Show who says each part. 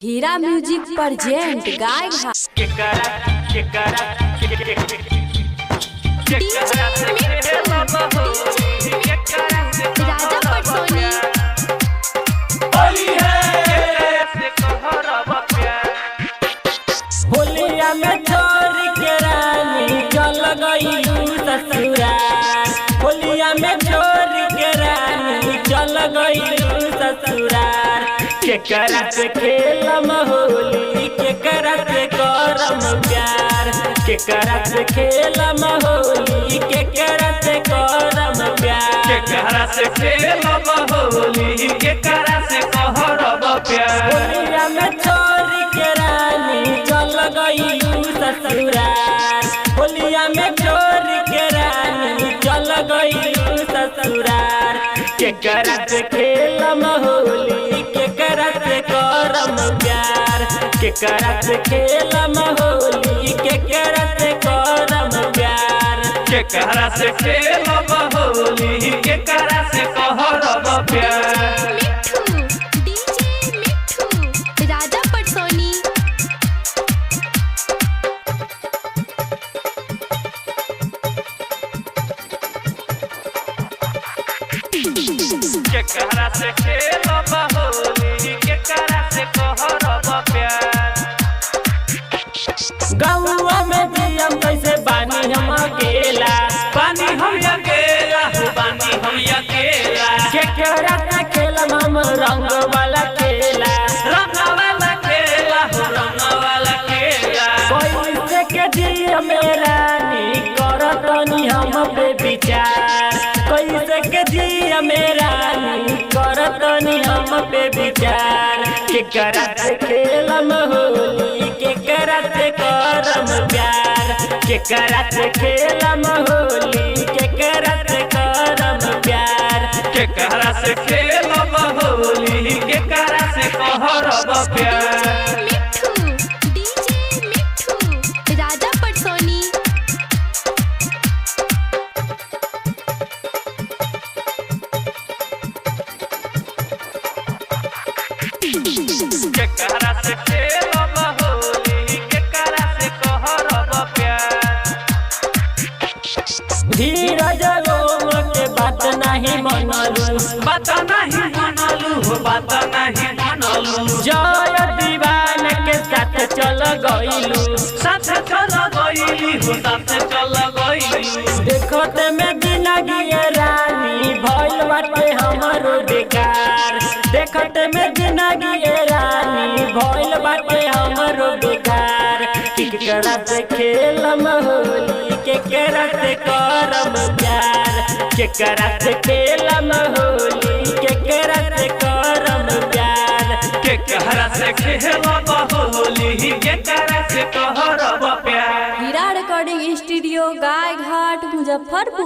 Speaker 1: हीरा music present गाय राजा पटसोनी।
Speaker 2: होलिया में छोड़ के रानी चल गई ससुराल। होलिया में छोड़ के रानी चल गई ससुराल। केकरा से खेलम होली केकरा से करम प्यार। केकरा से खेलम होली केकरा से करम प्यार।
Speaker 3: केकरा से खेलब होली केकरा से कहरब प्यार।
Speaker 2: होलिया में छोड़ के रानी चल गई ससुराल। होलिया में छोड़ के रानी चल गई ससुराल। केकरा से खेलम होली केकरा से करम प्यार। केकरा से खेलम होली केकरा से करम प्यार।
Speaker 3: केकरा से खेलब होली केकरा से कहरब प्यार।
Speaker 1: मिठू डीजे मिठू राजा पटसोनी।
Speaker 3: केकरा से खेलब होली केकरा से कहरब प्यार।
Speaker 2: गौवा में जियम कैसे बानी हम अकेला।
Speaker 3: पानी हम अकेला हो पानी हम अकेला।
Speaker 2: केकरा से खेलम हम रंग वाला खेला।
Speaker 3: रंग वाला खेला हो रंग वाला खेला।
Speaker 2: कैसे के जिया मेरा नी करतनी हम पे विचार। कैसे के जिया मेरा नी करतनी हम पे विचार। केकरा से खेलम होली केकरा से करम प्यार। केकरा से खेलम होली केकरा से करम प्यार।
Speaker 3: केकरा से खेलब होली केकरा से कहरब प्यार।
Speaker 1: मिठू डीजे मिठू राजा पटसोनी।
Speaker 3: केकरा से खेलब होली केकरा से कहरब प्यार।
Speaker 2: धीरज लोग के बात नहीं मनलू।
Speaker 3: बात नहीं मनलू हो बात नहीं मनलू।
Speaker 2: जय दीवान के साथ चल गईलू।
Speaker 3: साथ चल गईली हो साथ चल गईली।
Speaker 2: देखत में जिंदगी रानी भइल बाटे हमरो बेकार। देखत में जिंदगी रानी भइल बाटे हमरो बेकार। केकरा से खेलम होली केकरा से करम प्यार। केकरा से खेलम होली केकरा से करम प्यार।
Speaker 3: केकरा से खेलब होली केकरा से कहरब प्यार।
Speaker 1: हीरा रिकॉर्डिंग स्टूडियो गाय घाट मुजफ्फरपुर।